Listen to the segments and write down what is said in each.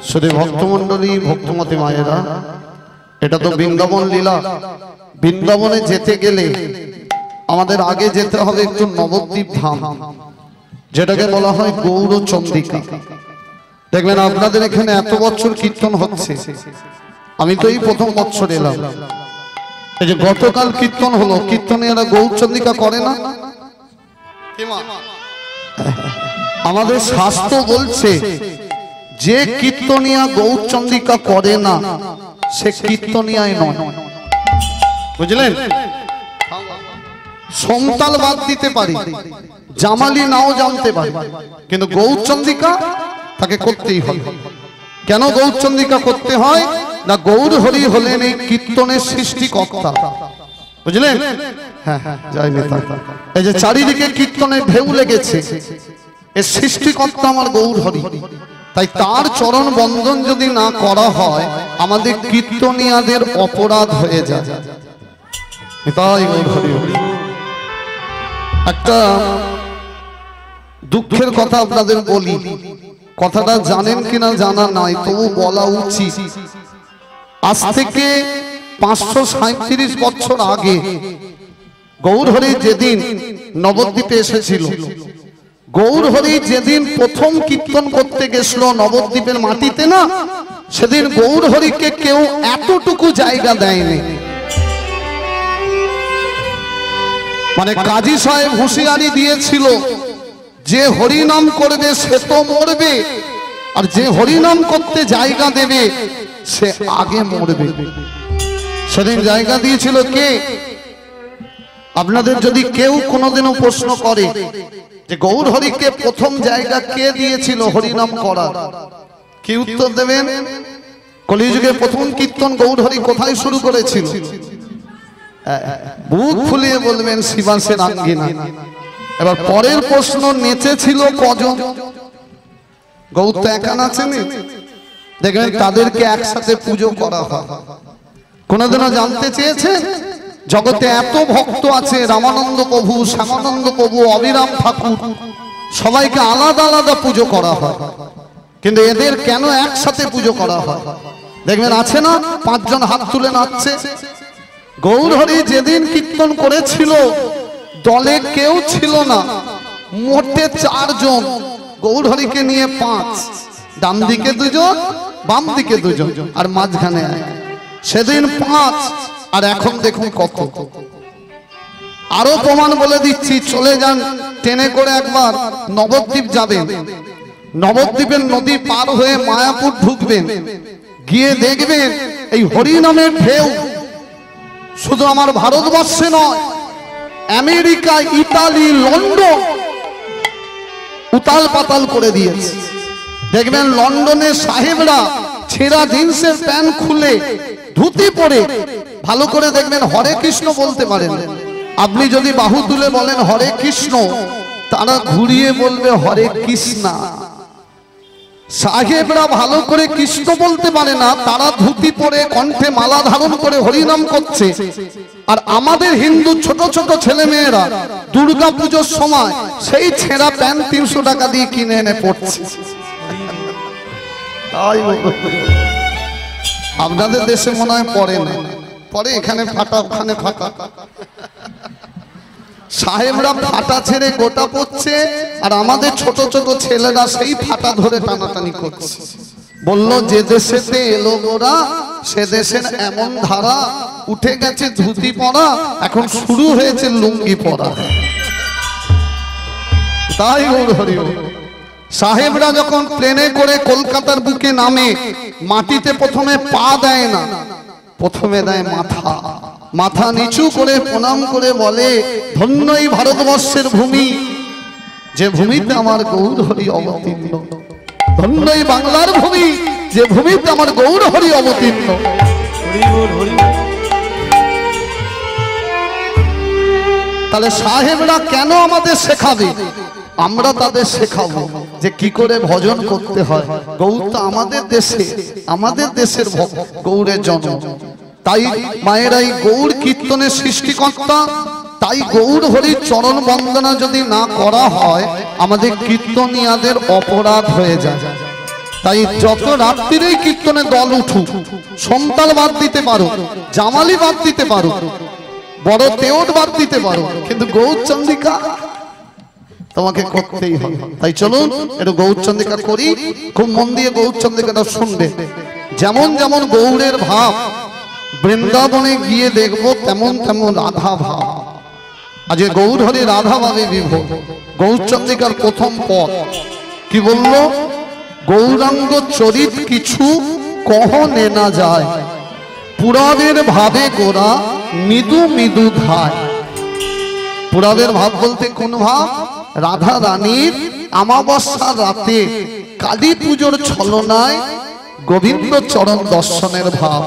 শুধু ভক্তমণ্ডলী ভক্তমতী মায়েরা, এটা তো বৃন্দাবন লীলা। বৃন্দাবনে যেতে গেলে আমাদের আগে যেতে হবে একটু নবদ্বীপ ধাম, যেটাকে বলা হয় গৌরচন্দ্রিকা। দেখবেন আপনাদের এখানে এত বছর কীর্তন হচ্ছে, আমি তো এই প্রথম বছর এলাম। এই যে গতকাল কীর্তন হলো, কীর্তনে এরা গৌরচন্দ্রিকা করে না? আমাদের শাস্ত্র বলছে যে কীর্তনিয়া গৌরচন্দ্রিকা করে না সে কীর্তনিয়াই নয়, বুঝলেন? সমতাল বাদ দিতে পারি, জামালি নাও জানতে পারি, কিন্তু গৌরচন্দ্রিকা তাকে করতেই হবে। কেন গৌরচন্দ্রিকা করতে হয় না? গৌর হরি হলেন এই কীর্তনের সৃষ্টিকর্তা, বুঝলেন? হ্যাঁ হ্যাঁ, যাই নেতা। এই যে চারিদিকে কীর্তনের ঢেউ লেগেছে, এর সৃষ্টিকর্তা আমার গৌর হরি। তাই তার চরণ বন্দন যদি না করা হয় আমাদের কীর্তনিয়াদের অপরাধ হয়ে যায়। তাই গৌর হরি। একটা দুঃখের কথা আপনাদের বলি, কথাটা জানেন কিনা জানা নাই, তবু বলা উচিত। আজ থেকে 537 বছর আগে গৌর হরি যেদিন নবদ্বীপে এসেছিল, গৌর হরি যেদিন প্রথম কীর্তন করতে গেছিল নবদ্বীপের মাটিতে না, সেদিন গৌর হরিকে কেউ এতটুকু জায়গা দেয়নি। মানে কাজী সাহেব হুঁশিয়ারি দিয়েছিল, যে হরিনাম করবে সে তো মরবে, আর যে হরিনাম করতে জায়গা দেবে সে আগে মরবে। সেদিন জায়গা দিয়েছিল কে? আপনাদের যদি কেউ কোনোদিনও প্রশ্ন করে যে গৌর হরিকে প্রথম জায়গা কে দিয়েছিল হরিনাম করার, কি উত্তর দেবেন? কলিযুগে প্রথম কীর্তন গৌর হরি কোথায় শুরু করেছিল? বুক ফুলিয়ে বলবেন শিবাসের আঙ্গিনা। এবার পরের প্রশ্ন, নেচেছিল কজন? গৌর তো একা নাচেনি, দেখবেন তাদেরকে একসাথে পুজো করা হয়। কোনদিনও জানতে চেয়েছে জগতে এত ভক্ত আছে, রামানন্দ প্রভু, শ্যামানন্দ প্রভু, অবিরাম ঠাকুর, সবাইকে আলাদা আলাদা পুজো করা হয়, কিন্তু এদের কেন একসাথে পুজো করা হয়? দেখবেন আছে না 5 জন হাত তুলে নাচছে। গৌর হরি যেদিন কীর্তন করেছিল দলে কেউ ছিল না, মোটে 4 জন, গৌর হরিকে নিয়ে 5, ডান দিকে 2 জন, বাম দিকে 2 জন, আর মাঝখানে 1। সেদিন 5, আর এখন দেখুন কত। আরো প্রমাণ বলে দিচ্ছি, চলে যান ট্রেনে করে একবার নবদ্বীপ যাবেন, নবদ্বীপের নদী পার হয়ে মায়াপুর ঢুকবেন, গিয়ে দেখবেন এই হরিনামের ঢেউ শুধু আমার ভারতবর্ষে নয়, আমেরিকা, ইতালি, লন্ডন উতাল পাতাল করে দিয়েছে। দেখবেন লন্ডনের সাহেবরা ছেঁড়া জিন্সের প্যান্ট খুলে ধুতি পরে, ভালো করে দেখবেন হরে কৃষ্ণ বলতে পারেন। আপনি যদি বাহু তুলে বলেন হরে কৃষ্ণ, তারা ঘুরিয়ে বলবে হরে কৃষ্ণা। সাহেবরা ভালো করে কৃষ্ণ বলতে পারে না, তারা ধুতি পরে কণ্ঠে মালা ধারণ করে হরিনাম করছে। আর আমাদের হিন্দু ছোট ছোট ছেলে মেয়েরা দুর্গা পুজোর সময় সেই ছেঁড়া প্যান্ট 300 টাকা দিয়ে কিনে এনে পড়ছে। আপনাদের দেশে মনে হয় পরে না, পরে এখানে ফাটা ওখানে ফাটা। সাহেবরা ফাটা ছেড়ে গোটা পড়ছে, আর আমাদের ছোট ছোট ছেলেরা সেই ফাটা ধরে টানাটানি করছে। বললো যে দেশেতে এলো গোরা সে দেশের এমন ধারা, উঠে গেছে ধুতি পরা, এখন শুরু হয়েছে লুঙ্গি পরা। তাই গৌর হরি। সাহেবরা যখন প্লেনে করে কলকাতার বুকে নামে, মাটিতে প্রথমে পা দেয় না, প্রথমে দেয় মাথা। মাথা নিচু করে প্রণাম করে বলে, ধন্যই ভারতবর্ষের ভূমি, যে ভূমিতে আমার গৌর হরি অবতীর্ণ। ধন্যই বাংলার ভূমি, যে ভূমিতে আমার গৌর হরি অবতীর্ণ। তাহলে সাহেবরা কেন আমাদের শেখাবে? আমরা তাদের শেখাবো যে কি করে ভজন করতে হয়। গৌর তো আমাদের দেশে, আমাদের দেশের গৌরের জন্ম। তাই মায়েরাই গৌর কীর্তনের সৃষ্টিকর্তা, তাই গৌর হরির চরণ বন্দনা যদি না করা হয় আমাদের কীর্তনিয়াদের অপরাধ হয়ে যায়। তাই যত রাত্রিরেই কীর্তনে দল উঠুক, সন্তাল বাদ দিতে পারো, জামালি বাদ দিতে পারো, বড় তেওট বাদ দিতে পারো, কিন্তু গৌরচন্দ্রিকা তোমাকে করতেই হবে। তাই চলুন একটু গৌরচন্দ্রিকা করি, খুব মন দিয়ে গৌরচন্দ্রিকাটা শুনবে। যেমন যেমন গৌরের ভাব বৃন্দাবনে গিয়ে দেখবো, তেমন তেমন রাধা ভাব। আজ গৌর হরি রাধা ভাবে বিভোর। গৌরচন্দ্রিকার প্রথম পদ কি বললো? গৌরাঙ্গ চরিত কিছু কহনে না যায়, পুরাবের ভাবে গোরা মৃদু মৃদু ধায়। পুরাবের ভাব বলতে কোন ভাব? রাধা রানীর আমাবস্যার রাতে কালী পুজোর ছলনায় গোবিন্দ চরণ দর্শনের ভাব,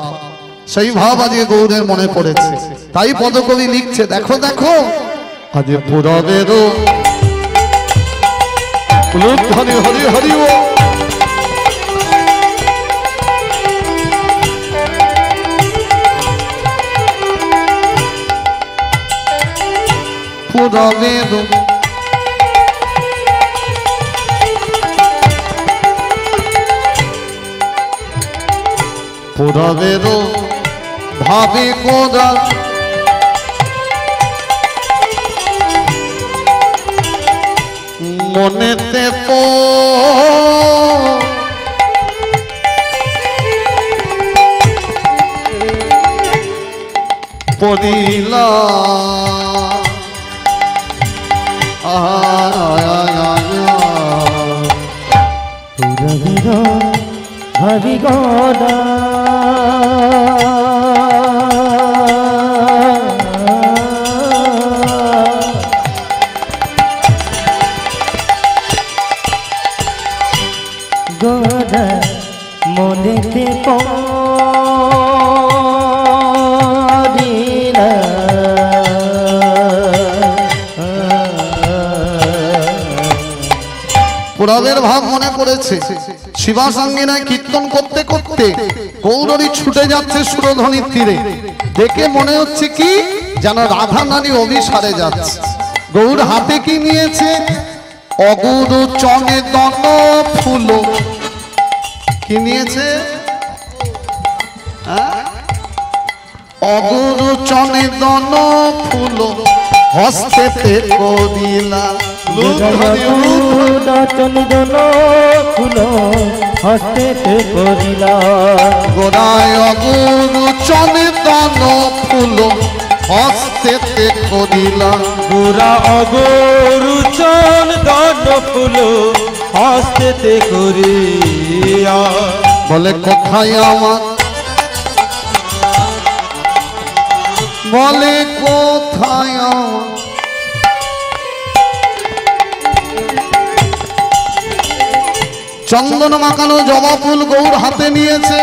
সেই ভাব আজকে গৌরের মনে পড়েছে। তাই পদকবি লিখছে, দেখো দেখো আজ পুরাবেরও হরি হরি হরি ও পুরাবেরও পুরাবেরও ভাবে গোরা মনেতে তো পড়িলা পুরাবেরও ভাবি গোরা গোরা মনেতে পড়িলা পুরাবের ভাব মনে পড়েছে। শিবা সঙ্গিনায় কীর্তন করতে করতে গৌরী ছুটে যাচ্ছে সুরধ্বনির তীরে, দেখে মনে হচ্ছে কি যেন রাধা নারী অভিসারে যাচ্ছে। গৌর হাতে কি নিয়েছে? অগুরু চনে দন ফুল। কি নিয়েছে? অগুরু চনে দন ফুল হস্তেতে করিলা চন্দন ফুল হস্তেতে করিলা গোড়ায় অগুরু চনে দন ফুল হস্তেতে করিলা গোরা অগরু চন্দন ফুল হস্তেতে করিয়া। বলে কোথায় আমার, বলে কোথায় আমার চন্দন মাখানো জবা ফুল গৌর হাতে নিয়েছে।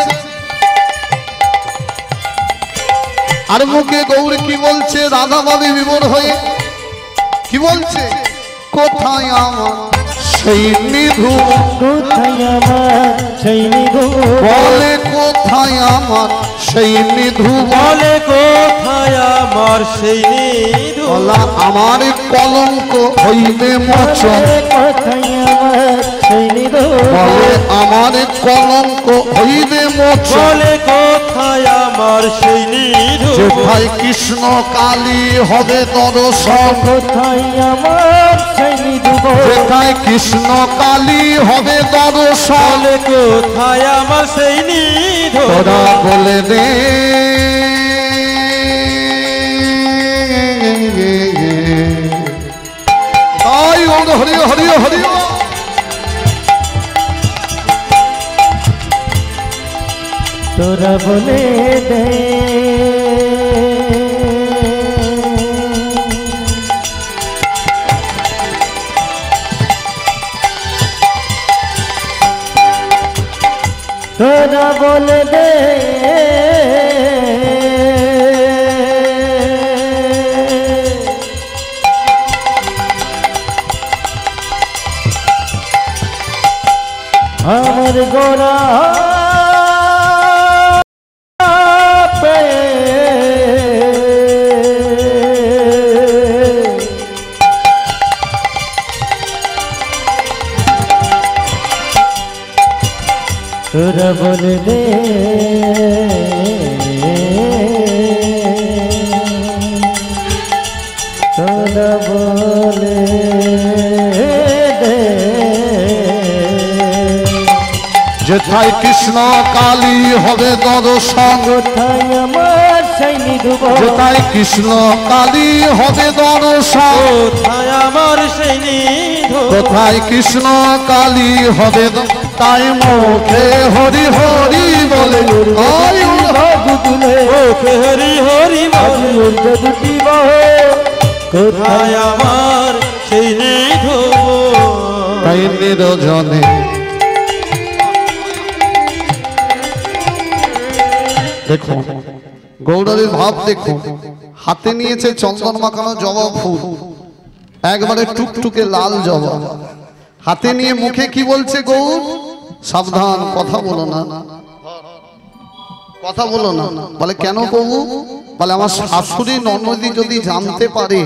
আর মুখে গৌর কি বলছে? রাধা ভাবে বিভোর হয়ে কি বলছে? কোথায় আমার সেই নিধু, কোথায় আমার সেই নিধু, বলে কোথায় আমার সেই নিধু, বলে কোথায় আমার সেই নিধু, বলা আমার কলঙ্ক হইবে মোচন, কোথায় আমার সেই নিধু, বলে আমার কলঙ্ক হইবে মোচন, বলে কোথায় আমার সেই নিধু, যেথায় কৃষ্ণ কালী হবে দর্শন, কোথায় আমার সেই নিধু, যেথায় কৃষ্ণ কালী হবে দর্শন, বলে কোথায় আমার সেই নিধু। তোরা বলে দে তাই হরি হরি হরি তোরা বলে দে তোরা বলে দে আমার গোরা বলে দে তোরা বলে দে যেথায় কৃষ্ণ কালী হবে দর্শন, কোথায় আমার সেই নিধুবন, যেথায় কৃষ্ণ কালী হবে দর্শন, কোথায় আমার সেই নিধন, কোথায় কৃষ্ণ কালী হবে তাই মুখে হরি হরি বলে আয়ুর বাবু তুলে ওকে হরি হরি বলে। আজুর দুটি বাহ কোথায় আমার সেই নিধন, তাই নিরজনে দেখো গৌড়ের ভাব দেখো, হাতে নিয়েছে চন্দন মাখানো জবা ফুল, একবারে টুকটুকে লাল জবা হাতে নিয়ে মুখে কি বলছে গৌর, সাবধান কথা বলো না, কথা বলো না। বলে কেন প্রভু? বলে আমার শাশুড়ি ননদি যদি জানতে পারে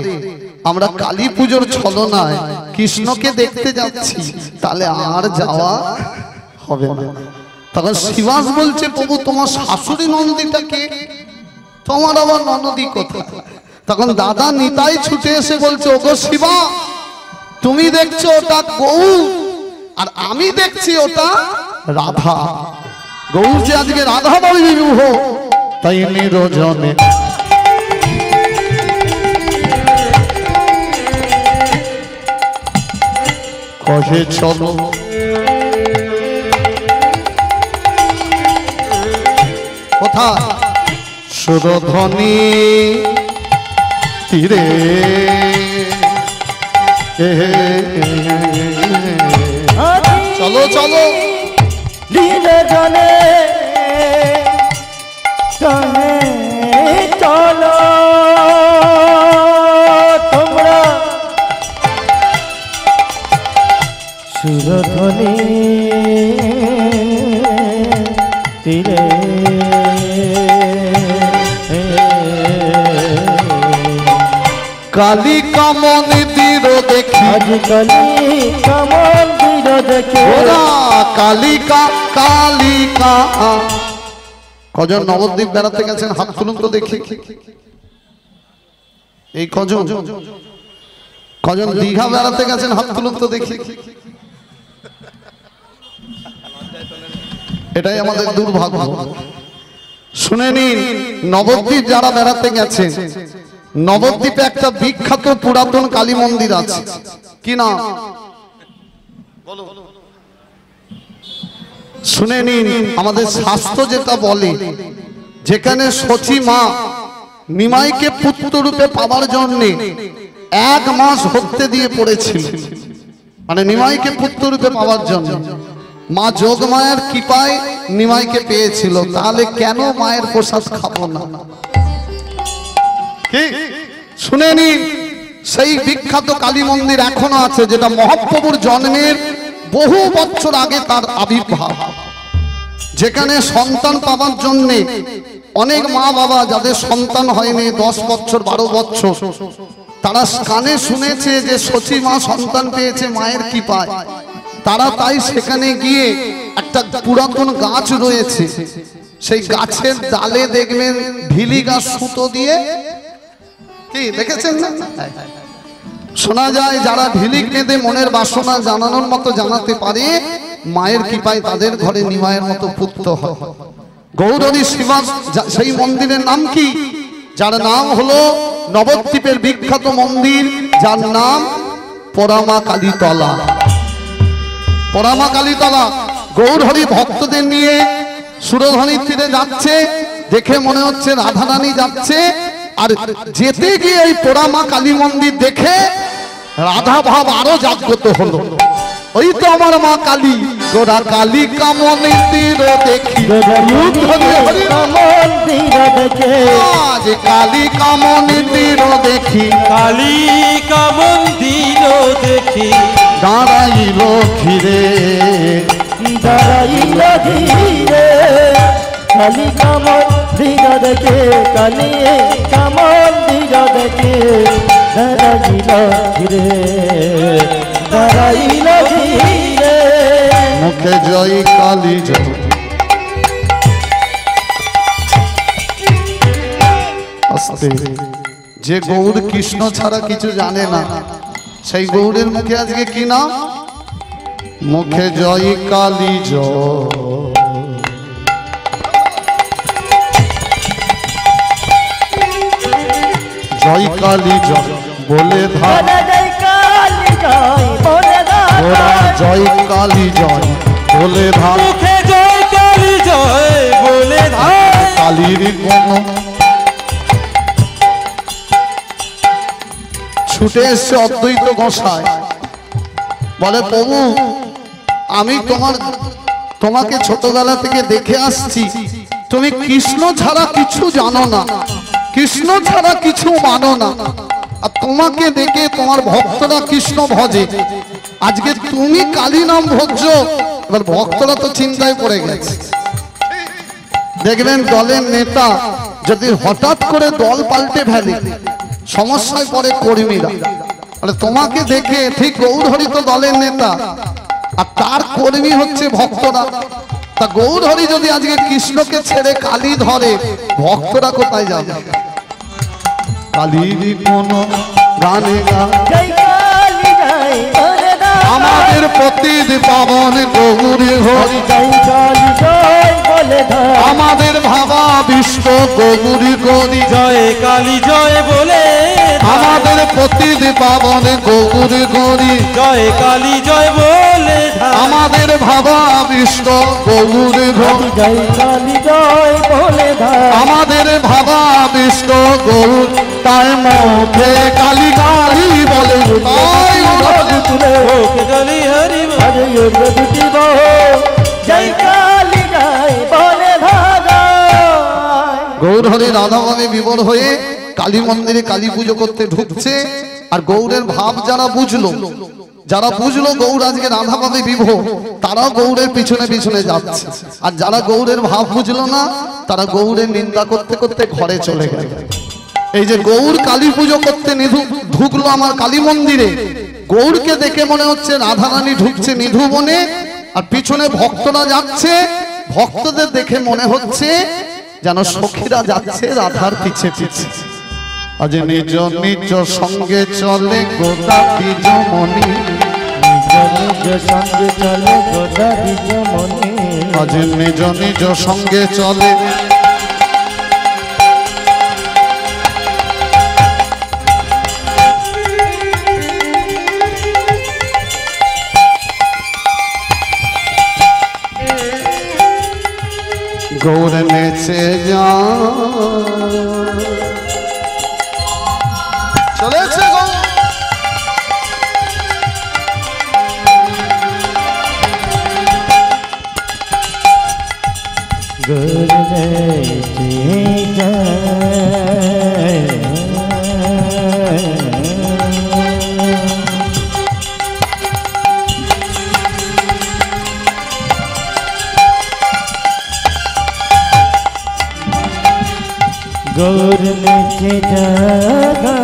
আমরা কালী পুজোর ছলনায় কৃষ্ণকে দেখতে যাচ্ছি তাহলে আর যাওয়া হবে না। তখন শিবাস বলছে প্রভু তোমার শাশুড়ি ননদিটা কে, তোমার আবার ননদি কোথায়? তখন দাদা নিতাই ছুটে এসে বলছে ওগো শিবা, তুমি দেখছো ওটা গৌর আর আমি দেখছি ওটা রাধা। গৌর যে আজকে রাধা বলে বিবাহ, তাই নিরজনে কহে চলো কোথায় সুরধ্বনি তীরে চলো চলো নিরজনে কানে চলো তোমরা সুরধ্বনি তীরে কালী কামন তীর দেখি আজকালি কামন তীর দেখে ওরা কালিকা কালিকা। কজন নবদ্বীপ বেড়াতে গেছেন হাত তুলুন তো দেখি, এই কজন কজন দীঘা বেড়াতে গেছেন হাত তুলুন তো দেখি। এটাই আমাদের দুর্ভাগ্য। শুনে নিন, নবদ্বীপ যারা বেড়াতে গেছেন, নবদ্বীপে একটা বিখ্যাত পুরাতন কালী মন্দির আছে, কি নাম? শুনে নিন, আমাদের শাস্ত্র যেটা বলে, যেখানে সচী মা নিমাইকে পুত্র রূপে পাওয়ার জন্য 1 মাস হত্যে দিয়ে পড়েছিল, মানে নিমাইকে পুত্র রূপে পাওয়ার জন্য মা যোগমায়ের কৃপায় নিমাইকে পেয়েছিল। তাহলে কেন মায়ের প্রসাদ খাবো না? কি শুনে নিন, সেই বিখ্যাত কালী মন্দির এখনো আছে, যেটা মহাপ্রভুর জন্মের বহু বছর আগে তার আবির্ভাব। যেখানে সন্তান পাওয়ার জন্য অনেক মা বাবা যাদের সন্তান হয়নি 10 বছর 12 বছর, তারা কানে শুনেছে যে সচী মা সন্তান পেয়েছে মায়ের কৃপায়, তারা তাই সেখানে গিয়ে একটা পুরাতন গাছ রয়েছে, সেই গাছের ডালে দেখবেন ঢিলি গাছ সুতো দিয়ে, কি দেখেছেন না? শোনা যায় যারা ঢিলি কেঁদে মনের বাসনা জানানোর মতো জানাতে পারে, মায়ের কৃপায় তাদের ঘরে নিমায়ের মতো পুত্র হয়। গৌরী শিবা সেই মন্দিরের নাম কি? যার নাম হলো নবদ্বীপের বিখ্যাত মন্দির, যার নাম পোড়ামা কালীতলা। পোড়ামা কালীতলা গৌরহরি ভক্তদের নিয়ে সুরধ্বনির তীরে যাচ্ছে, দেখে মনে হচ্ছে রাধারানী যাচ্ছে, আর যেতে গিয়ে এই পোড়ামা কালী মন্দির দেখে রাধা ভাব আরো জাগ্রত হলো। ওই তো আমার মা কালী, গোরা কালী কামন তীর দেখি, কামন তীর দেখে আজ কালী কামন তীর দেখি, কালী কামন্দির দেখি, দাঁড়াইল ঘিরে দাঁড়াইল ধীরে, কালী কামন তীর দেখে, কালী কামন তীর দেখে, দাঁড়াইল ধীরে দাঁড়াইল ধীরে, মুখে জয় কালী জয় আস্তে। যে গৌর কৃষ্ণ ছাড়া কিছু জানে না, সেই গৌরের মুখে আজকে কি নাম? মুখে জয় কালী জয়, জয় কালী জয় বলে ধার, জয় কালী জয় বলে ওরা জয় কালী জয় বলে ধার। মুখে জয় কালী জয় বলে ধার, কালীর কোন ছুটে এসছে অদ্বৈত গোসাই, বলে প্রভু আমি তোমাকে ছোটবেলা থেকে দেখে আসছি, তুমি কৃষ্ণ ছাড়া কিছু জানো না, কৃষ্ণ ছাড়া কিছু মানো না, আর তোমাকে দেখে তোমার ভক্তরা কৃষ্ণ ভজে, আজকে তুমি কালী নাম ভজছো। এবার ভক্তরা তো চিন্তায় পড়ে গেছে। দেখবেন দলের নেতা যদি হঠাৎ করে দল পাল্টে ফেলে, সমস্যায় পড়ে কর্মীরা। তোমাকে দেখে ঠিক গৌরহরি তো দলের নেতা, আর তার কর্মী হচ্ছে ভক্তরা। তা গৌরহরি যদি আজকে কৃষ্ণকে ছেড়ে কালী ধরে, ভক্তরা কোথায় যাবে? কালীর কোন গানে গান, জয় কালী জয় বলে আমাদের প্রতিদ পাবন গৌরী হরি, জয় কালী জয় বলে আমাদের ভাবা বিষ্ণু গৌরী গৌরী, জয় কালী জয় বলে আমাদের প্রতিদ পাবন গৌরী গৌরী, জয় কালী জয় বলে ধার, আমাদের ভাবা বিষ্ণু গৌরী গৌরী, জয় কালী জয় বলে আমাদের ভাবা বিষ্ণু গৌর, তাই মুখে কালী কালী বলে, তাই তুলে মুখে কালী হরি বল। আরে দুটি বহ জয় কালী জয় বলে গৌরহরি রাধাভাবে বিবর হয়ে কালী মন্দিরে কালী পুজো করতে ঢুকছে। আর গৌরের ভাব যারা বুঝলো, যারা বুঝলো গৌর আজকে রাধাভাবে বিভোর, তারাও গৌরের পিছনে পিছনে যাচ্ছে। আর যারা গৌরের ভাব বুঝলো না, তারা গৌরের নিন্দা করতে করতে ঘরে চলে গেল। এই যে গৌর কালী পুজো করতে ঢুকলো আমার কালী মন্দিরে, গৌরকে দেখে মনে হচ্ছে রাধারানী ঢুকছে নিধু বনে, আর পিছনে ভক্তরা যাচ্ছে। ভক্তদের দেখে মনে হচ্ছে যেন সখীরা যাচ্ছে রাধার পিছে পিছে। আজ নিজ নিজ সঙ্গে চলে গোটা দ্বিজমণি, নিজ সঙ্গে চলে গোদা দ্বিজমণি, আজ নিজ নিজ সঙ্গে চলে গৌর নেচে যা চলেছে গৌর। গুরুদেব गौर नेचे जागा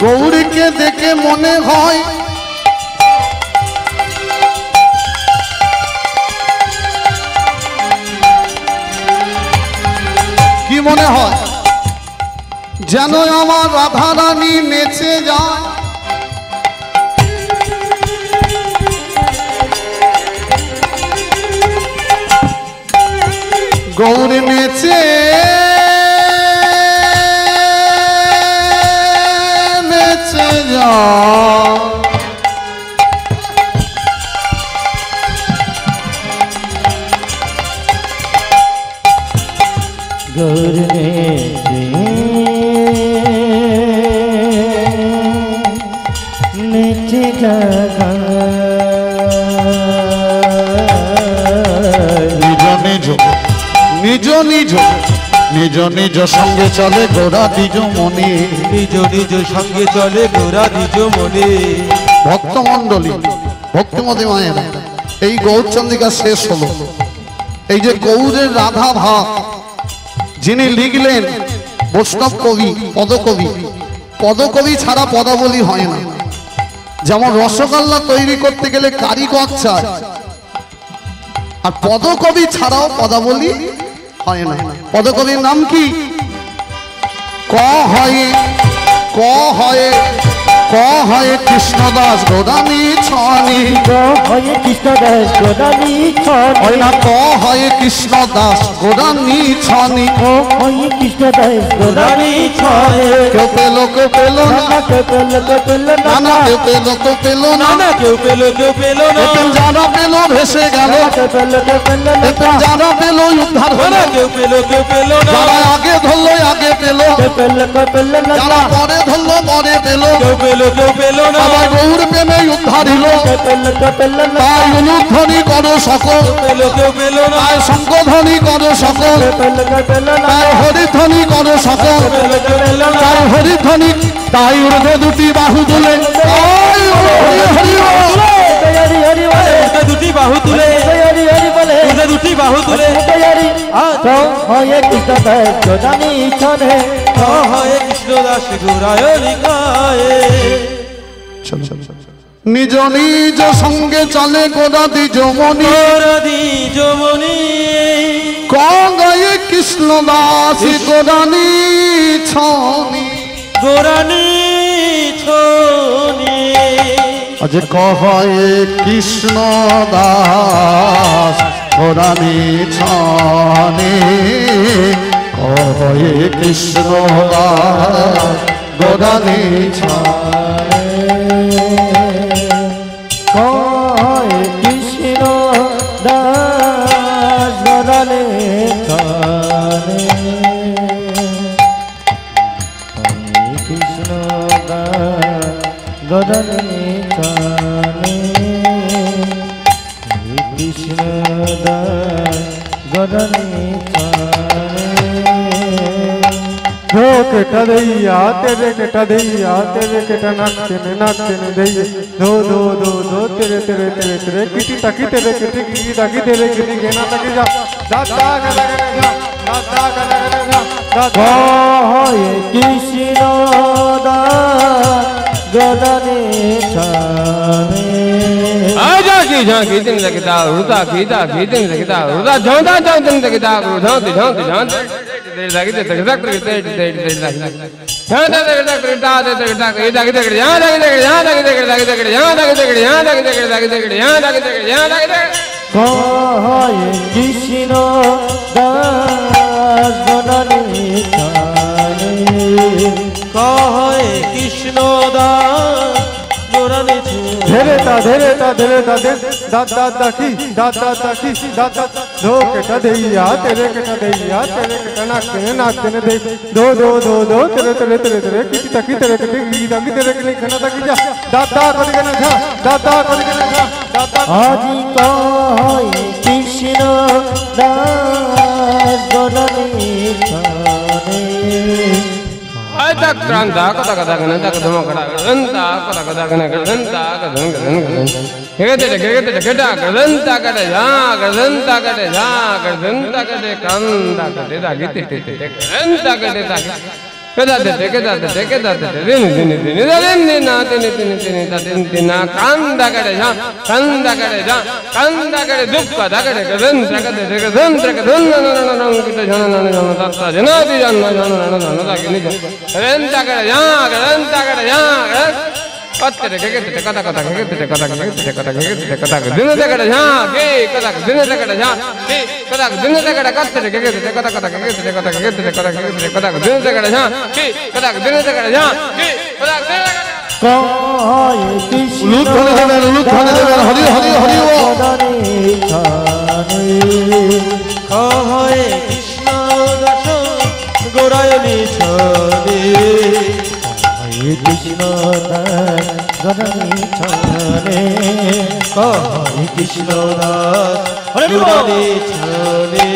গৌরীকে দেখে মনে হয় কি মনে হয় যেন আমার রাধারানী নেচে যায়। গৌরী নেচে নেচে যায়। गौर नेचे नेचे जागा নিজ নিজ নিজ নিজ নিজ সঙ্গে চলে গোরা দ্বিজ মনে। নিজ নিজ সঙ্গে চলে গোরা নিজ মনে। ভক্তমণ্ডলী ভক্তিমতী মায়ের এই গৌরচন্দ্রিকা শেষ হলো। এই যে গৌরের রাধা ভাব যিনি লিখলেন বৈষ্ণব কবি পদকবি পদকবি ছাড়া পদাবলী হয় না। যেমন রসগোল্লা তৈরি করতে গেলে কারিগর চাই, আর পদকবি ছাড়াও পদাবলী হয় না। পদকবির নাম কি? ক হয় ক হয় ক হয় কৃষ্ণদাস গোদানি ছনি, ক হয় কৃষ্ণদাস গোদানি ছনি, হয় না ক হয় কৃষ্ণদাস গোদানি ছনি, ক হয় কৃষ্ণদাস গোদানি ছনি। কেউ পেল কেউ পেল না, কেউ পেল কেউ পেল না না কেউ পেল কেউ পেল না, না কেউ পেল না, এতেন যারা পেল ভেসে গেল, কেউ পেল কেউ পেল এতেন যারা পেল উদ্ধার হলো, কেউ পেল না, যারা আগে ধরলো আগে পেল, কেউ পেল কেউ পেল যারা পরে ধরলো পরে পেল, কেউ পেল না, সবাই গৌর প্রেমে উদ্ধার হলো। কেউ পেল কেউ পেল তাই অনুধ্বনি করো সকল, কেউ পেল না, তাই শঙ্খধ্বনি করো সকল, কেউ পেল কেউ পেল তাই হরিধ্বনি করো সকল, কেউ পেল না, তাই হরিধ্বনি, তাই ঊর্ধ্বে দুটি বাহু তুলে, তাই হরি হরি বল। হরি হরি বলে, দুটি বাহু তুলে, হরি হরি বলে, দুটি বাহু তুলে, হরি তো হয় কৃষ্ণদাস গোদানি ছনি। হয় কৃষ্ণদাস গৌরায়ণী গায়ে। নিজ নিজ সঙ্গে চলে গোদা দ্বিজমণি, যমনি ক গায়ে কৃষ্ণদাস গোদানি ছনি, গোরানি ছনি, আজ কহে কৃষ্ণ দাস গোদানি ছনি, কহে কৃষ্ণ দাস গোদানি ছনি, কয় কৃষ্ণ দাস গোদানি ছনি, কৃষ্ণ দাস গোদানি ছনি, কৃষ্ণ দাস গোদানি ছনি। केटा दैया तेरे केटा नाचते ने दैया दो दो दो दो तेरे तेरे तेरे तेरे किटी ताकी तेरे किटी की ताकी तेरे किटी गेना ताकी जा दादा गला गला जा दादा गला गला जा दादा কয় কৃষ্ণ দাস গোদানি ছনি। आजा की झांकी दिन लगता रुदा कीता दिन लगता रुदा झांदा दिन लगता झांती झांती झांती लगते तक तक झांदा तक तक ये तक तक यहां तक तक यहां तक तक तक यहां तक तक यहां तक तक यहां तक तक यहां तक तक কয় কৃষ্ণ দাস গোদানি ছনি। কয় কৃষ্ণ দাস গোরানি धेरे ता दादा ताकी दादा दो केटा दैया तेरे केटा नाचते ने दे दो दो दो दो तेरे तेरे तेरे तेरे किटी ताकी तेरे किटी की ताकी तेरे किटी गेना ताकी जा दादा कदी गेना जा दादा कदी गेना जा दादा আজি কয় কৃষ্ণ দাস গোদানি ছনি। आजा क्रांता कदा कदा गन तक धम कड़ा गंता कदा कदा gun Ganta gun gun gun हेगते केटा गंता कड़े जा गंता कड़े जा गंता कड़े कांता कड़े दागी ते गंता कड़े दागी कदा ते दिन ना दिन ना कांता कड़े जा कांता कड़े दुख कदा कड़े गंता कड़े धन किते जन दत्ता जना दी जन दागी नि गंता कड़े जा कत्ते कदा दिन तकड़े जा के कदा दिन तकड़े जा के कदा दिन तकड़े कत्ते कदा दिन तकड़े जा के कदा दिन तकड़े जा के कदा কয় কৃষ্ণ উলুধ্বনি দেবেন হরি হরি হরি বল। গোদানি ছনি। কয় কৃষ্ণ দাস গৌরায়ণী ছনি কয় কৃষ্ণ দাস গোদানি ছনি। কয় কৃষ্ণ দাস গৌরায়ণী ছনি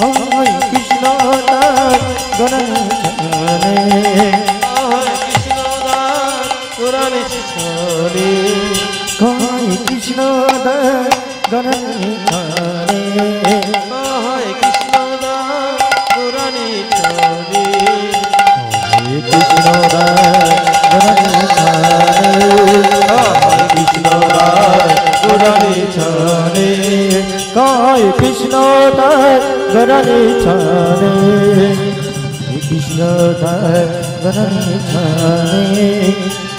কয় কৃষ্ণ দাস গোদানি ছনি। কয় কৃষ্ণ দাস গোদানি ছনি। কৃষ্ণ দাস গৌরাণী ছনি কয় কৃষ্ণ রানী ছানে গায় কৃষ্ণ রানী ছানে কৃষ্ণ রানী ছানে কৃষ্ণ রানী ছানে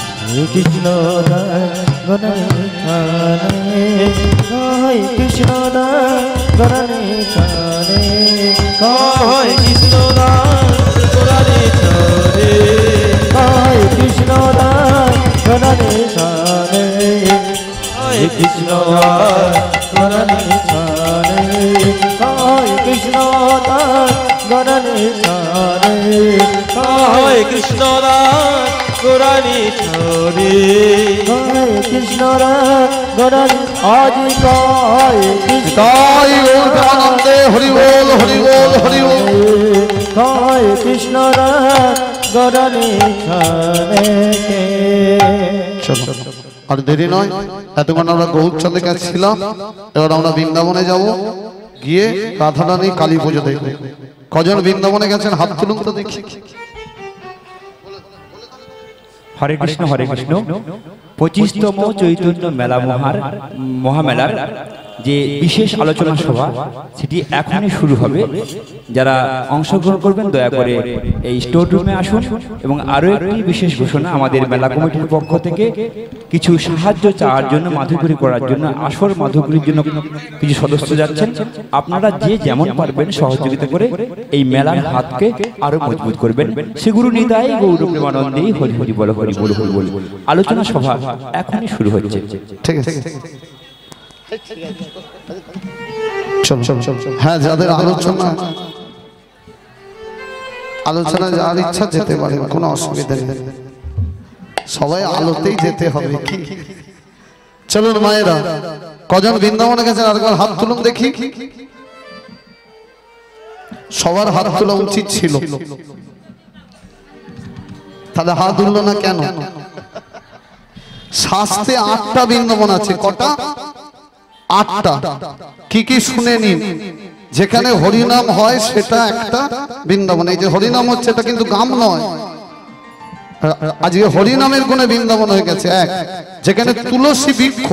গায় কৃষ্ণ রানী ছানে গায় কৃষ্ণ রানী ছানে গায় কৃষ্ণ রানী ছানে কৃষ্ণ রানী ছানে গায় কৃষ্ণ রানী ছানে গায় কৃষ্ণ রানী ছানে গায় কৃষ্ণ রানী আজ গায় তাই ওর আনন্দে হরি বল হরি বল হরি বল। গায় কৃষ্ণ রানী ছানে চলো আর দেরি নয়, এতক্ষণ আমরা গৌরচন্দ্রের কাছে ছিলাম, এবার আমরা বৃন্দাবনে যাব, গিয়ে রাধারানী কালী পুজো দেখব। কজন বৃন্দাবনে গেছেন হাত তুলুন তো দেখি। হরে কৃষ্ণ হরে কৃষ্ণ। 25তম চৈতন্য মেলা মহামেলার যে বিশেষ আলোচনা সভা সেটি এখনই শুরু হবে। যারা অংশগ্রহণ করবেন দয়া করে এই স্টোর রুমে আসুন। এবং আরও একটি বিশেষ ঘোষণা, আমাদের মেলা কমিটির পক্ষ থেকে কিছু সাহায্য চাওয়ার জন্য, মাধুকরী করার জন্য, আসর মাধুকরীর জন্য কিছু সদস্য যাচ্ছেন। আপনারা যে যেমন পারবেন সহযোগিতা করে এই মেলার হাতকে আরো মজবুত করবেন। শ্রীগুরু নিতাই গৌর প্রেমানন্দে হরি হরি বল হরি বল হরি বল। আলোচনা সভা এখনই শুরু হচ্ছে। ঠিক আছে, চলো চলো চলো। হ্যাঁ, যাদের আলোচনা যার ইচ্ছা যেতে পারে, কোনো অসুবিধা নেই, সবাই আলোতেই যেতে হবে কি। চলুন মায়েরা, কজন বৃন্দাবনে গেছেন আরেকবার হাত তুলুন দেখি। সবার হাত তোলা উচিত ছিল, তাহলে হাত তুলল না কেন? শাস্ত্রে 8টা বৃন্দাবন আছে। কটা? 8টা। কি কি শুনে নিন। যেখানে হরিনাম হয় সেটা একটা বৃন্দাবন। এই যে হরিনাম হচ্ছে, এটা কিন্তু গাম নয়। আজকে হরিনামের গুণে বৃন্দাবন হয়ে গেছে। 1, যেখানে তুলসী বৃক্ষ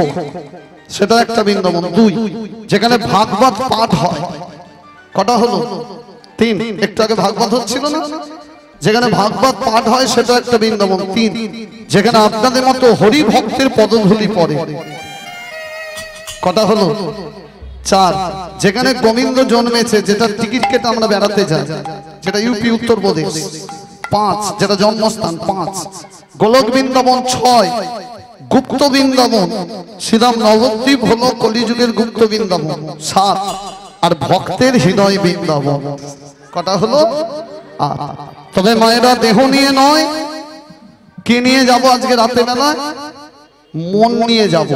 সেটা একটা বৃন্দাবন। 2, যেখানে ভাগবত পাঠ হয়। কটা হলো? 3। একটু আগে ভাগবত হচ্ছিল না, যেখানে ভাগবত পাঠ হয় সেটা একটা বৃন্দাবন। 3, যেখানে আপনাদের মতো হরি ভক্তের পদধূলি পড়ে। কটা হলো? 4, যেখানে গোবিন্দ জন্মেছে, যেটা টিকিট কেটে আমরা বেড়াতে যাই, যেটা ইউপি উত্তরপ্রদেশ। 5, যেটা জন্মস্থান। 5, গোলক বৃন্দাবন। 6, গুপ্ত বৃন্দাবন। শ্রীরাম নবদ্বীপ হলো কলিযুগের গুপ্ত বৃন্দাবন। 7, আর ভক্তের হৃদয় বৃন্দাবন। কটা হলো? 8। তবে মায়েরা দেহ নিয়ে নয়, কি নিয়ে যাব আজকে রাতে বেলায়? মন নিয়ে যাব।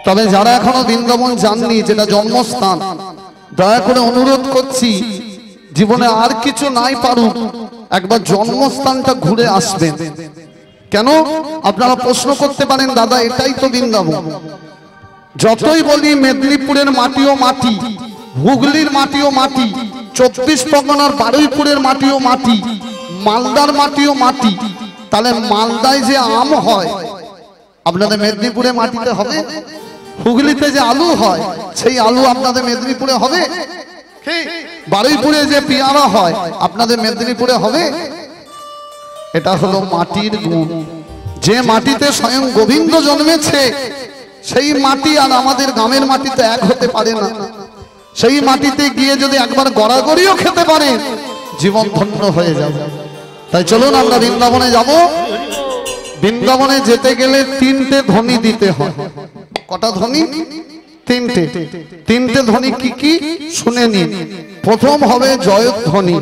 তবে যারা এখনো বৃন্দাবন যাননি, যেটা জন্মস্থান, দয়া করে অনুরোধ করছি, জীবনে আর কিছু নাই পারুক, একবার জন্মস্থানটা ঘুরে আসবেন। কেন? আপনারা প্রশ্ন করতে পারেন, দাদা এটাই তো বৃন্দাবন। যতই বলি মেদিনীপুরের মাটিও মাটি, হুগলির মাটিও মাটি, 24 পরগনার বারুইপুরের মাটিও মাটি, মালদার মাটিও মাটি, তাহলে মালদায় যে আম হয় আপনাদের মেদিনীপুরে মাটিতে হবে? হুগলিতে যে আলু হয় সেই আলু আপনাদের মেদিনীপুরে হবে? বারুইপুরে যে পেয়ারা হয় আপনাদের মেদিনীপুরে হবে? এটা হলো মাটির গুণ। যে মাটিতে স্বয়ং গোবিন্দ জন্মেছে সেই মাটি আর আমাদের গ্রামের মাটিতে এক হতে পারে না। সেই মাটিতে গিয়ে যদি একবার গড়াগড়িও খেতে পারে, জীবন ধন্য হয়ে যাবে। তাই চলুন আমরা বৃন্দাবনে যাব। বৃন্দাবনে যেতে গেলে 3টে ধ্বনি দিতে হয়। কটা ধ্বনি? 3টে। 3টে ধ্বনি কি কি শুনে নিন। প্রথম হবে জয়ধ্বনি।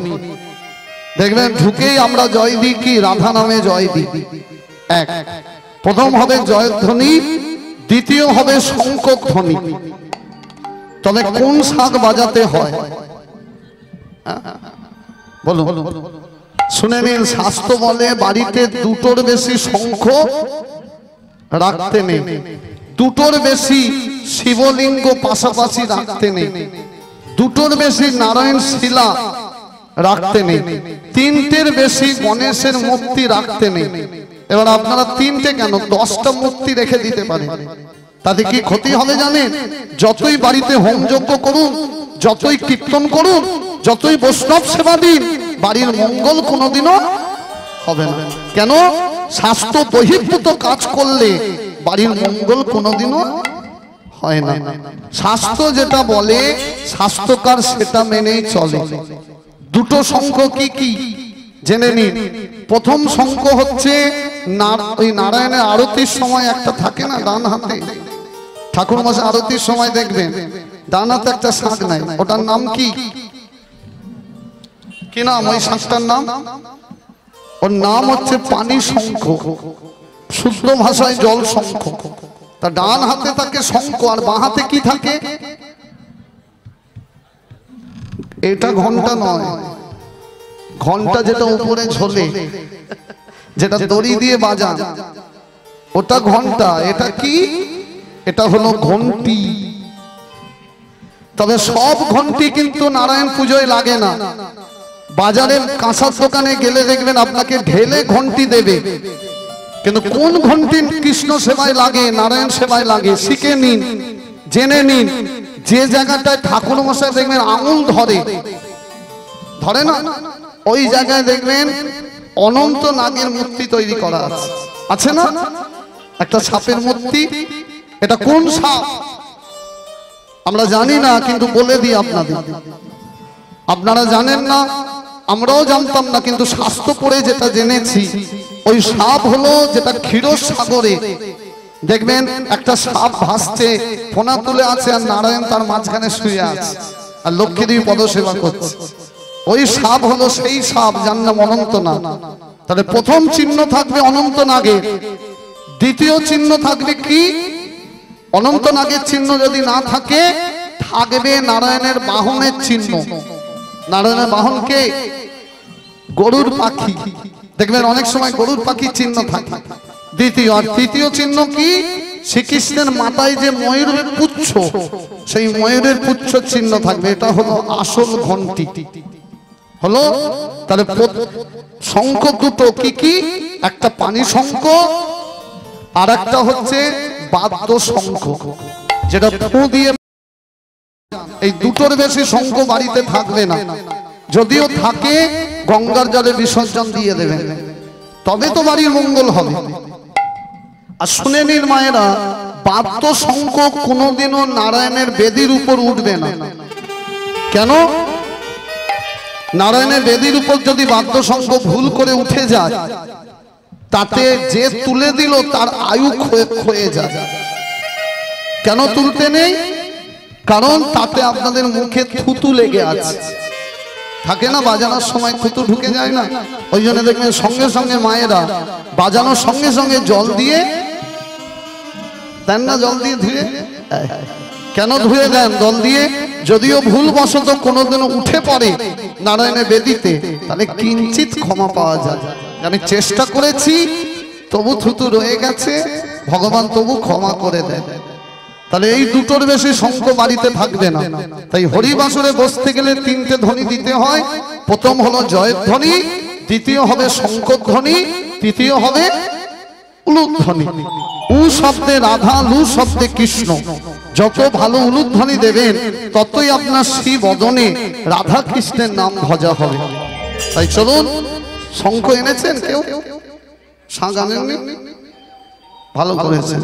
দেখবেন ঢুকেই আমরা জয় দিই কি? রাধা নামে জয় দিই। 1, প্রথম হবে জয়ধ্বনি। দ্বিতীয় হবে শঙ্খধ্বনি। তবে কোন শাঁখ বাজাতে হয় বলুন, শুনে নিন। শাস্ত্র বলে বাড়িতে 2টোর বেশি শঙ্খ রাখতে নেই, 2টোর বেশি শিবলিঙ্গ পাশাপাশি রাখতে নেই, 2টোর বেশি নারায়ণ শিলা রাখতে নেই, তিনটের বেশি গণেশের মূর্তি রাখতে নেই। এবার আপনারা তিনটে কেন 10টা মূর্তি রেখে দিতে পারেন, তাতে কি ক্ষতি হবে জানেন? যতই বাড়িতে হোম যজ্ঞ করুন, যতই কীর্তন করুন, যতই বৈষ্ণব সেবা দিন, বাড়ির মঙ্গল কোনোদিনও হবে না। কেন? স্বাস্থ্য বহির্ভূত কাজ করলে বাড়ির মঙ্গল কোনোদিনও হয় না। শাস্ত্র যেটা বলে স্বাস্থ্যকার সেটা মেনেই চলে। দুটো শঙ্খ কি কি জেনে নিন। প্রথম শঙ্খ হচ্ছে ওই নারায়ণের আরতির সময় একটা থাকে না ডান হাতে, ঠাকুর মশাই আরতির সময় দেখবেন ডান হাতে একটা শাঁখ নাই, ওটার নাম কি? কি নাম ওই শাঁখটার নাম? ওর নাম হচ্ছে পানি শঙ্খ, শুদ্ধ ভাষায় জল শঙ্খ। তা ডান হাতে থাকে শঙ্খ আর বাঁ হাতে কি থাকে? এটা ঘন্টা নয়, ঘন্টা যেটা উপরে ঝোলে, যেটা দড়ি দিয়ে বাজান, ওটা ঘন্টা। এটা কি? এটা হলো ঘন্টি। তবে সব ঘন্টি কিন্তু নারায়ণ পুজোয় লাগে না। বাজারের কাঁসার দোকানে গেলে দেখবেন আপনাকে ঢেলে ঘন্টি দেবে, কিন্তু কোন ঘন্টি কৃষ্ণ সেবায় লাগে, নারায়ণ সেবায় লাগে শিখে নিন, জেনে নিন। যে জায়গাটায় ঠাকুর মশাই দেখবেন আঙুল ধরে না, ওই জায়গায় দেখবেন অনন্ত নাগের মূর্তি তৈরি করা আছে, আছে না? একটা সাপের মূর্তি। এটা কোন সাপ আমরা জানি না, কিন্তু বলে দিই আপনাদের, আপনারা জানেন না, আমরাও জানতাম না, কিন্তু শাস্ত্র পড়ে যেটা জেনেছি, ওই সাপ হলো যেটা ক্ষীর সাগরে দেখবেন একটা সাপ ভাসছে, ফোনা তুলে আছে, আর নারায়ণ তার মাঝখানে শুয়ে আছে, আর লক্ষ্মী দেবী পদসেবা করছে। ওই সাপ হলো সেই সাপ যার নাম অনন্ত নাগ। তাহলে প্রথম চিহ্ন থাকবে অনন্ত নাগের, দ্বিতীয় চিহ্ন থাকবে কি? অনন্ত নাগের চিহ্ন যদি না থাকে, থাকবে নারায়ণের বাহনের চিহ্ন। নারায়ণের বাহন কে? গরুর পাখি। দেখবেন অনেক সময় গরুর পাখির চিহ্ন থাকে। দ্বিতীয় আর তৃতীয় চিহ্ন কি? শ্রীকৃষ্ণের মাথায় যে ময়ূরের পুচ্ছ, সেই ময়ূরের পুচ্ছ চিহ্ন থাকবে। এটা হলো আসল ঘন্টি হলো। তাহলে শঙ্খ দুটো কি কি? একটা পানি শঙ্খ আর একটা হচ্ছে বাদ্য শঙ্খ, যেটা ফু দিয়ে। এই দুটোর বেশি শঙ্খ বাড়িতে থাকবে না, যদিও থাকে গঙ্গার জলে বিসর্জন দিয়ে দেবেন, তবে তো বাড়ির মঙ্গল হবে। আর শুনে নিন মায়েরা, বাদ্য শঙ্খ কোনোদিনও নারায়ণের বেদির উপর উঠবে না। কেন? নারায়ণের বেদির উপর যদি বাদ্য শঙ্খ ভুল করে উঠে যায়, তাতে যে তুলে দিল তার আয়ু ক্ষয়ে যায়। কেন তুলতে নেই? কারণ তাতে আপনাদের মুখে থুতু লেগে আছে, থাকে না? বাজানোর সময় থুতু ঢুকে যায় না? ওই জন্য দেখবেন সঙ্গে সঙ্গে মায়েরা বাজানোর সঙ্গে সঙ্গে জল দিয়ে দেন না, জল দিয়ে ধুয়ে। কেন ধুয়ে দেন জল দিয়ে? যদিও ভুলবশত কোনোদিনও উঠে পড়ে নারায়ণের বেদিতে, তাহলে কিঞ্চিত ক্ষমা পাওয়া যায়। আমি চেষ্টা করেছি, তবু থুতু রয়ে গেছে, ভগবান তবু ক্ষমা করে দেয়। তাহলে এই দুটোর বেশি শঙ্খ বাড়িতে থাকবে না। তাই হরিবাসরে বসতে গেলে তিনটে ধ্বনি দিতে হয়। প্রথম হলো জয়ের ধ্বনি, দ্বিতীয় হবে শঙ্খধ্বনি, তৃতীয় হবে উলুধ্বনি। উ শব্দে রাধা, লু শব্দে কৃষ্ণ। যত ভালো উলুধ্বনি দেবেন, ততই আপনার শ্রী বদনে রাধা কৃষ্ণের নাম ভজা হবে। তাই চলুন, শঙ্খ এনেছেন কেউ? শাঁখ আনেননি? ভালো করেছেন।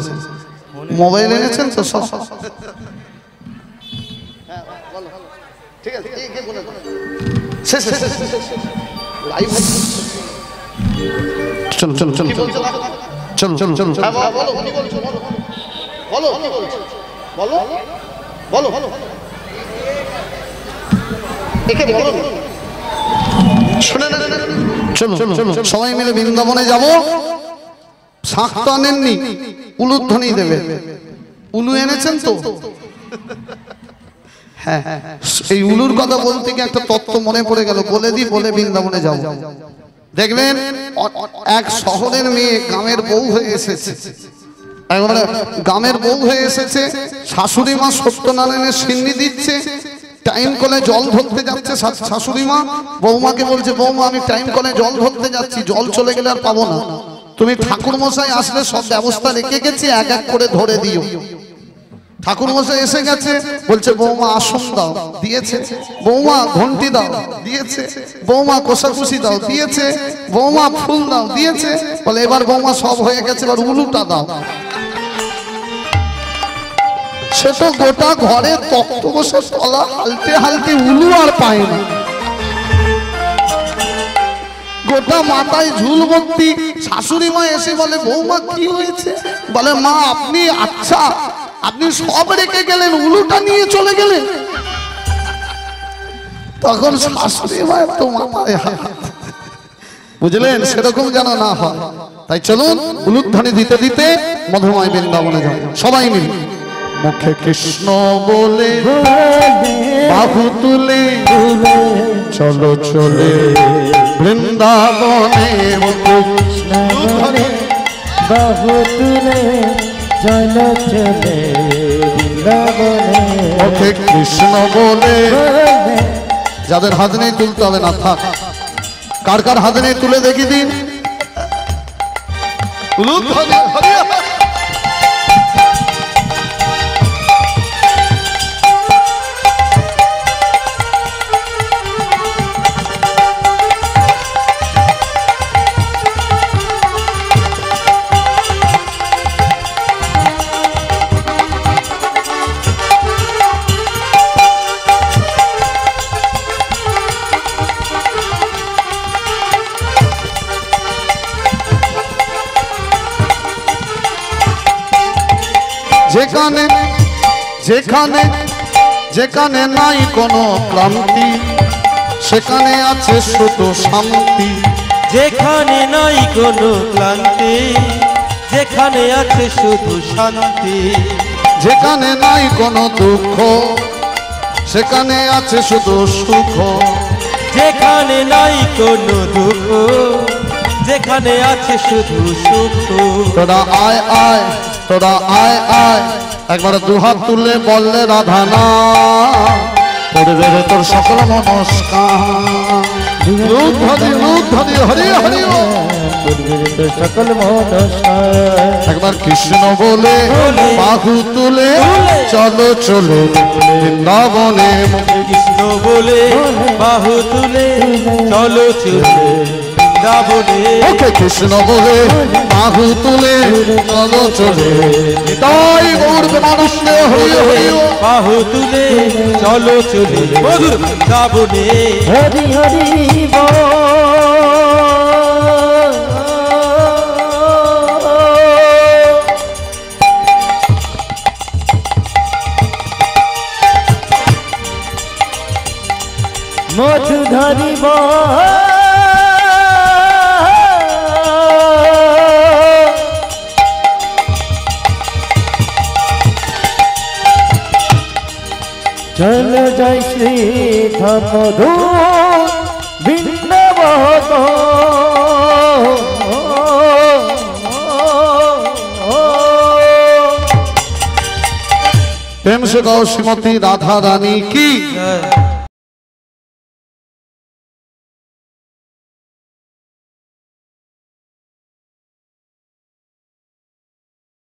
মোবাইল এনেছেন তো সব? ঠিক আছে, চলো চলো চলো চলো চলো চলো। চলো চলো সবাই মিলে বৃন্দাবনে যাব। শাঁখ তো আনেননি, উলুধ্বনি দেবে। উলু এনেছেন তো? হ্যাঁ, এই উলুর কথা বলতে গিয়ে একটা তত্ত্ব মনে পড়ে গেল, বলে দিই, বলে বৃন্দাবনে যাব। দেখবেন এক শহরের মেয়ে গ্রামের বউ হয়ে এসেছে, গ্রামের বউ হয়ে এসেছে। শাশুড়ি মা সত্যনারায়ণের সিন্নি দিচ্ছে, টাইম কলে জল ধরতে যাচ্ছে শাশুড়ি মা, বৌমাকে বলছে বৌমা আমি টাইম কলে জল ধরতে যাচ্ছি, জল চলে গেলে আর পাবো না, তুমি ঠাকুর মশাই আসলে সব ব্যবস্থা রেখে গেছি, এক এক করে ধরে দিও। ঠাকুর মশাই এসে গেছে, বলছে বৌমা আসন দাও, দিয়েছে। বৌমা ঘন্টি দাও, দিয়েছে। বৌমা কোষাকুষি দাও, দিয়েছে। বৌমা ফুল দাও, দিয়েছে। বলে এবার বৌমা সব হয়ে গেছে, এবার উলুটা দাও। সে তো গোটা ঘরে তক্ত বসে তলা হালতে হালতে উলু আর পায় না, গোটা মাথায় ঝুল ভর্তি। শাশুড়ি মা এসে বলে বৌমা কি হয়েছে? বলে মা আপনি আচ্ছা আপনি সব রেখে গেলেন, উলুটা নিয়ে চলে গেলেন। তখন শাশুড়ি মা তো মাথায় হাত, বুঝলেন, সেরকম যেন না হয়। তাই চলুন উলুধ্বনি দিতে দিতে মধুময় বৃন্দাবনে যাব সবাই মিলে। মুখে কৃষ্ণ বলে বাহু তুলে চলো চলে বৃন্দাবনে, কৃষ্ণ বলে বাহু তুলে চলো চলে বৃন্দাবনে। মুখে কৃষ্ণ বলে, যাদের হাত নেই তুলতে হবে না, থাক। কার কার হাত নেই তুলে দেখি দিন। উলুধ্বনি হরি হরি। যেখানে যেখানে যেখানে নাই কোনো ক্লান্তি, সেখানে আছে শুধু শান্তি। যেখানে নাই কোনো ক্লান্তি, যেখানে আছে শুধু শান্তি। যেখানে নাই কোনো দুঃখ, সেখানে আছে শুধু সুখ। যেখানে নাই কোনো দুঃখ, যেখানে আছে শুধু সুখ। তোরা আয় আয়, তোরা আয় আয়, একবার দুহাত তুলে বললে রাধা না, করবে রে তোর সকল মনস্কার। উলুধ্বনি হরি হরি সকল মনস্কার। একবার কৃষ্ণ বলে বাহু তুলে চলো চলে বৃন্দাবনে। কৃষ্ণ বলে বাহু তুলে চলো চলে বৃন্দাবনে। ওকে কৃষ্ণ বলে বাহু তুলে চলো চলে, তাই গৌর মানুষ হরি হরি। বাহু তুলে চলো চলে মধুর বৃন্দাবনে। হরি হরি বল। মধু ধরিব চলো যাই শ্রী ধমধু বৃন্দাবন। प्रेम से गाओ श्रीमती राधा रानी की।